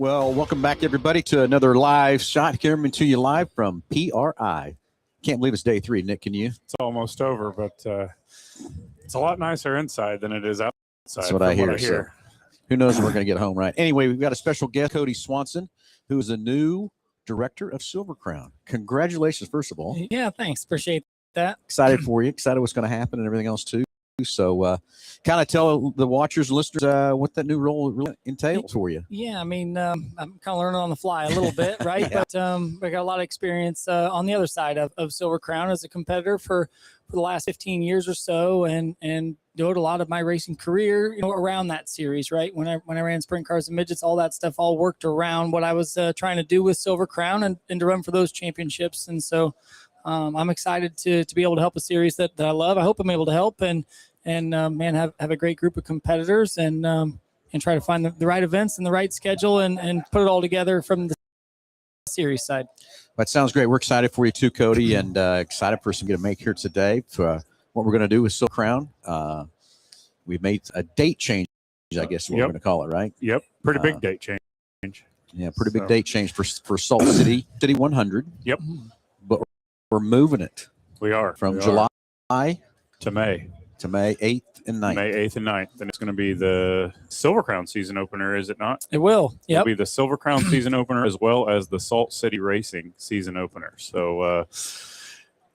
Well, welcome back, everybody, to another live shot coming to you live from PRI. Can't believe it's day 3, Nick, can you? It's almost over, but it's a lot nicer inside than it is outside. That's what I hear. So who knows when we're going to get home, right? Anyway, we've got a special guest, Kody Swanson, who is the new director of Silver Crown. Congratulations, first of all. Yeah, thanks. Appreciate that. Excited for you. Excited what's going to happen and everything else, too. So kind of tell the watchers and listeners what that new role really entails for you. Yeah, I mean, I'm kind of learning on the fly a little bit, right? Yeah. But I got a lot of experience on the other side of Silver Crown as a competitor for the last 15 years or so, and devoted a lot of my racing career, around that series, right? When I ran sprint cars and midgets, all that stuff all worked around what I was trying to do with Silver Crown and to run for those championships. And so I'm excited to be able to help a series that I love. I hope I'm able to help and man, have a great group of competitors and try to find the right events and the right schedule and put it all together from the series side. That sounds great. We're excited for you too, Kody, and excited for us to get to make here today for what we're going to do with Silver Crown. We've made a date change, I guess is what we're going to call it, right? Yep, pretty big date change. Yeah, pretty big date change for Salt City 100. Yep. But we're moving it. We are. From July to May. To May 8th and 9th. May 8th and 9th. And it's going to be the Silver Crown season opener, is it not? It will. Yep. It'll be the Silver Crown season opener as well as the Salt City Racing season opener. So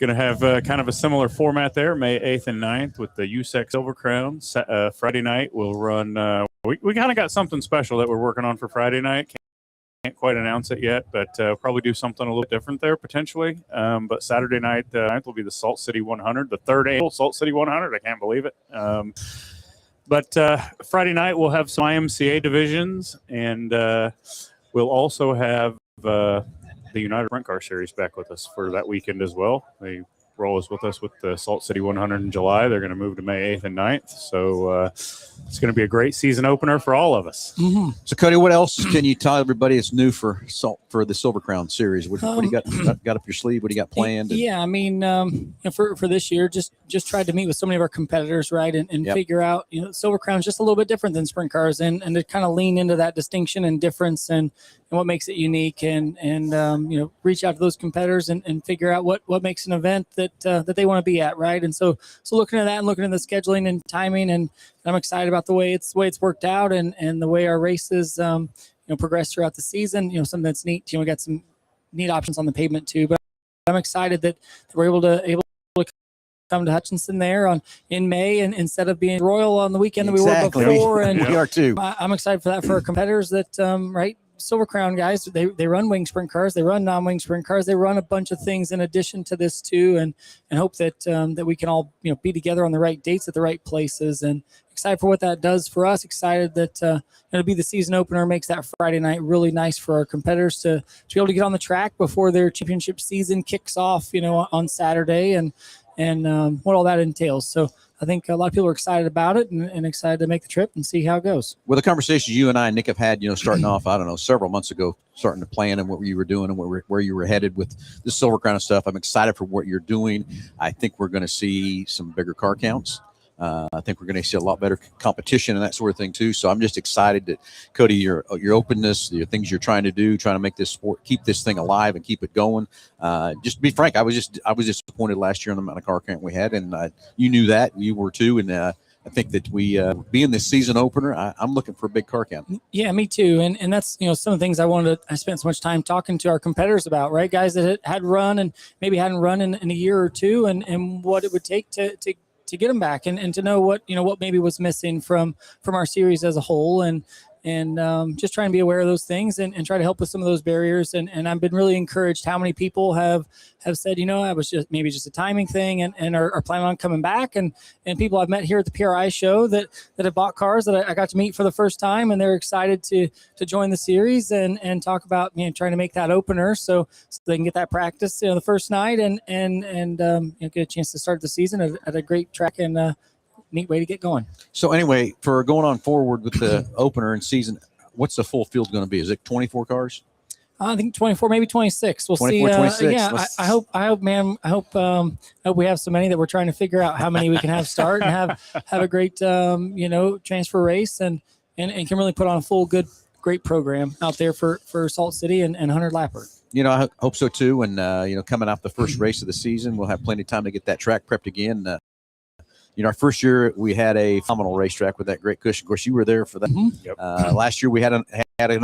going to have kind of a similar format there, May 8th and 9th with the USEC Silver Crown. Friday night we'll run we kind of got something special that we're working on for Friday night. Can't quite announce it yet, but probably do something a little different there potentially. But Saturday night will be the Salt City 100, the third annual Salt City 100. I can't believe it. But Friday night we'll have some IMCA divisions, and we'll also have the United Sprint Car Series back with us for that weekend as well. They roll is with us with the Salt City 100 in July. They're going to move to May 8th and 9th. So it's going to be a great season opener for all of us. Mm-hmm. So, Kody, what else can you tell everybody is new for the Silver Crown Series? What do you got up your sleeve? What do you got planned? Yeah, I mean, for this year, just tried to meet with so many of our competitors, right, and figure out, Silver Crown is just a little bit different than sprint cars, and to kind of lean into that distinction and difference and what makes it unique, and reach out to those competitors and figure out what makes an event that they want to be at, right? And so looking at that and looking at the scheduling and timing, and I'm excited about the way it's worked out and the way our races progress throughout the season. Something that's neat. We got some neat options on the pavement too, but I'm excited that we're able to come to Hutchinson there in May, and instead of being Royal on the weekend that we were before. And we are too. I'm excited for that for our competitors that right. Silver Crown guys, they run wing sprint cars, they run non-wing sprint cars, they run a bunch of things in addition to this too, and hope that we can all be together on the right dates at the right places, and excited for what that does for us. Excited that it'll be the season opener, makes that Friday night really nice for our competitors to be able to get on the track before their championship season kicks off, on Saturday, and what all that entails. So I think a lot of people are excited about it and excited to make the trip and see how it goes. Well, the conversations you and I, Nick, have had, starting off, I don't know, several months ago, starting to plan and what you were doing and where you were headed with the Silver Crown and stuff. I'm excited for what you're doing. I think we're going to see some bigger car counts. I think we're going to see a lot better competition and that sort of thing too. So I'm just excited that, Kody, your openness, the things you're trying to do, trying to make this sport, keep this thing alive and keep it going. Just to be frank, I was disappointed last year in the amount of car count we had, and you knew that, you were too, and I think that we being this season opener, I'm looking for a big car count. Yeah, me too, and that's some of the things I spent so much time talking to our competitors about, right? Guys that had run and maybe hadn't run in a year or two, and what it would take to get them back and to know what maybe was missing from our series as a whole, and just trying to be aware of those things and try to help with some of those barriers. And I've been really encouraged how many people have said, I was just a timing thing and are planning on coming back. And people I've met here at the PRI show that have bought cars that I got to meet for the first time, and they're excited to join the series and talk about trying to make that opener so they can get that practice the first night and get a chance to start the season at a great track and neat way to get going. So anyway, for going on forward with the opener and season, what's the full field going to be? Is it 24 cars? I think 24, maybe 26. We'll 24, see. 26. Yeah, I hope, man. I hope we have so many that we're trying to figure out how many we can have start and have a great, transfer race and can really put on a full good great program out there for Salt City and 100 lapper. I hope so too. And coming off the first race of the season, we'll have plenty of time to get that track prepped again. Our first year we had a phenomenal racetrack with that great cushion. Of course, you were there for that. Yep. Last year we had an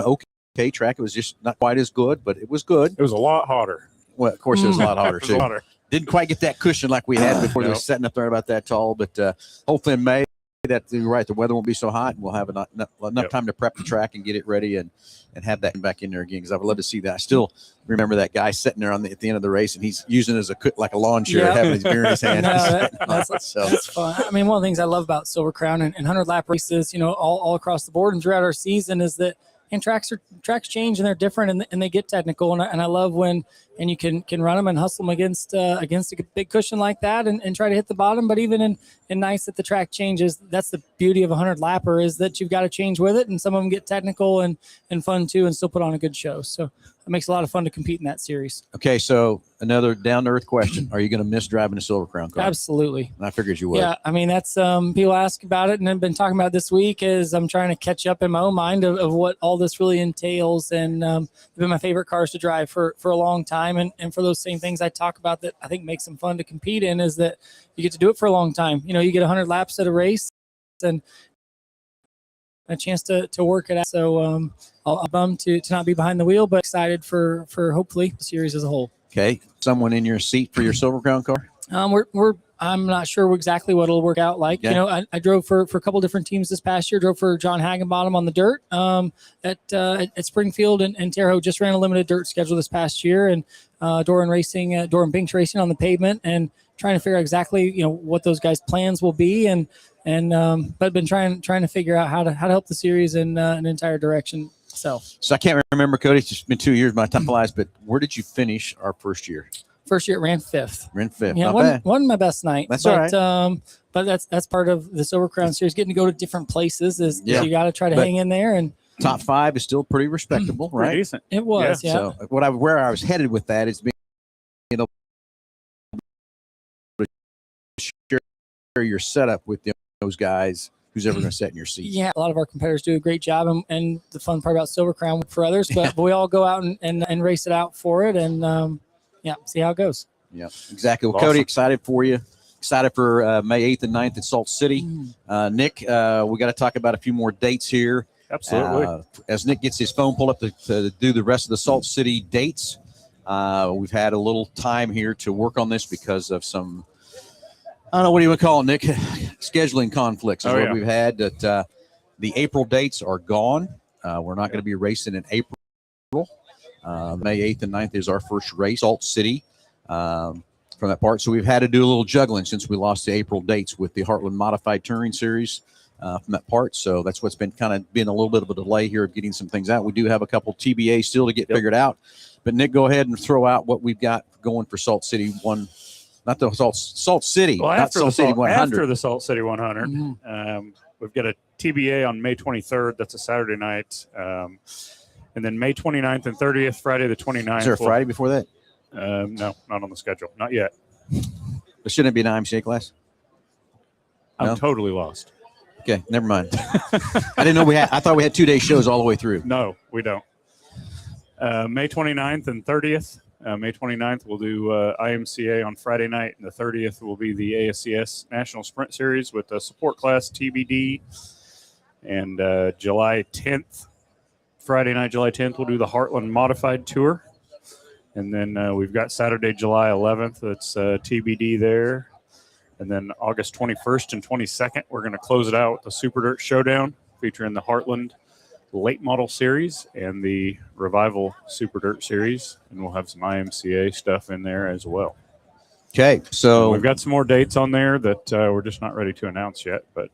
okay track. It was just not quite as good, but it was good. It was a lot hotter. Well, of course, it was a lot hotter It was too. hotter. Didn't quite get that cushion like we had before. They were Nope. setting up there about that tall, but hopefully in May, you're right, the weather won't be so hot, and we'll have enough Yep. time to prep the track and get it ready and have that back in there again, because I would love to see that. I still remember that guy sitting there at the end of the race, and he's using it as like a lawn chair, Yeah. having his beer in his hand. That's fun. I mean, one of the things I love about Silver Crown and 100 lap races, all across the board and throughout our season is that tracks change and they're different and they get technical. And I love when you can run them and hustle them against a big cushion like that and try to hit the bottom. But even in nights that the track changes, that's the beauty of 100 lapper, is that you've got to change with it. And some of them get technical and fun too, and still put on a good show. So it makes a lot of fun to compete in that series. Okay, so another down-to-earth question. Are you going to miss driving a Silver Crown car? Absolutely. And I figured you would. Yeah, I mean, that's people ask about it, and I've been talking about it this week as I'm trying to catch up in my own mind of what all this really entails. And they've been my favorite cars to drive for a long time. And for those same things I talk about that I think makes them fun to compete in, is that you get to do it for a long time. You get 100 laps at a race and a chance to work it out. So I'll bummed to not be behind the wheel, but excited for hopefully the series as a whole. Okay, someone in your seat for your Silver Crown car? I'm not sure exactly what it'll work out like. Yeah. I drove for a couple different teams this past year. Drove for John Hagenbottom on the dirt at Springfield, and Terre Haute just ran a limited dirt schedule this past year, and Doran Binks racing on the pavement, and trying to figure out exactly what those guys' plans will be, but been trying to figure out how to help the series in an entire direction. So I can't remember, Kody. It's just been 2 years. My time flies. But where did you finish our first year? First year it ran fifth. Yeah, not bad. Wasn't my best night. That's all right. But that's part of the Silver Crown series. Getting to go to different places is you got to try to But hang in there. And top 5 is still pretty respectable, right? Pretty decent. it was, yeah. So where I was headed with that is being able to share your setup with those guys. Who's ever going to sit in your seat? Yeah, a lot of our competitors do a great job, and the fun part about Silver Crown for others, but we all go out and race it out for it, and see how it goes. Yeah, exactly. Well, Awesome. Kody, excited for you. Excited for May 8th and 9th at Salt City. Nick, we got to talk about a few more dates here. Absolutely. As Nick gets his phone pulled up to do the rest of the Salt City dates, we've had a little time here to work on this because of some, I don't know, what do you want to call it, Nick? Scheduling conflicts is what we've had. That the April dates are gone. We're not going to be racing in April. May 8th and 9th is our first race, Salt City, from that part. So we've had to do a little juggling since we lost the April dates with the Heartland Modified Touring Series from that part. So that's what's been a little bit of a delay here of getting some things out. We do have a couple TBAs still to get figured out. But Nick, go ahead and throw out what we've got going for Salt City 1. Not the Salt City. Well, not Salt City 100. After the Salt City 100, we've got a TBA on May 23rd. That's a Saturday night. And then May 29th and 30th, Friday the 29th. Is there a Friday before that? No, not on the schedule. Not yet. But shouldn't it be an IMCA class? I'm No? totally lost. Okay, never mind. I didn't know I thought we had 2-day shows all the way through. No, we don't. May 29th and 30th. May 29th, we'll do IMCA on Friday night, and the 30th will be the ASCS National Sprint Series with the support class TBD. And July 10th, Friday night, July 10th, we'll do the Heartland Modified Tour. And then we've got Saturday, July 11th, that's TBD there. And then August 21st and 22nd, we're going to close it out with the Super Dirt Showdown featuring the Heartland Late Model Series and the Revival Super Dirt Series. And we'll have some IMCA stuff in there as well. Okay, so we've got some more dates on there that we're just not ready to announce yet, but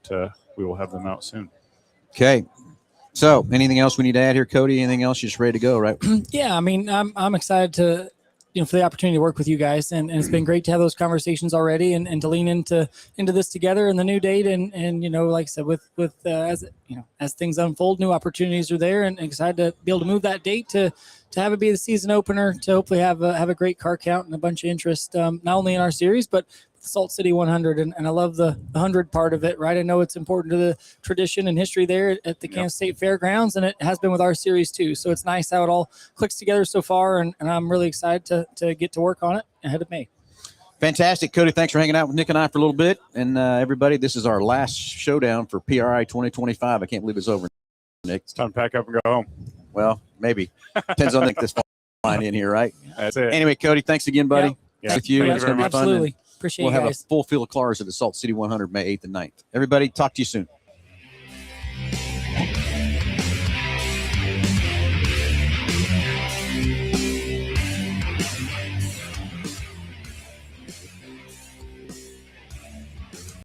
we will have them out soon. Okay. So anything else we need to add here, Kody? Anything else? You're just ready to go, right? Yeah, I mean, I'm excited to, for the opportunity to work with you guys, and it's been great to have those conversations already, and to lean into this together and the new date, and like I said, with as things unfold, new opportunities are there, and excited to be able to move that date to have it be the season opener, to hopefully have a great car count and a bunch of interest, not only in our series but Salt City 100, and I love the 100 part of it, right? I know it's important to the tradition and history there at the Kansas State Fairgrounds, and it has been with our series too. So it's nice how it all clicks together so far, and I'm really excited to get to work on it ahead of May. Fantastic, Kody. Thanks for hanging out with Nick and I for a little bit. And everybody, this is our last showdown for PRI 2025. I can't believe it's over, Nick. It's time to pack up and go home. Well, maybe. Depends on Nick this flying in here, right? That's it. Anyway, Kody, thanks again, buddy. Yeah. With you. Thank It's you going very to be much. fun. Absolutely. Appreciate We'll you have guys. a full field of cars at the Salt City 100 May 8th and 9th. Everybody, talk to you soon.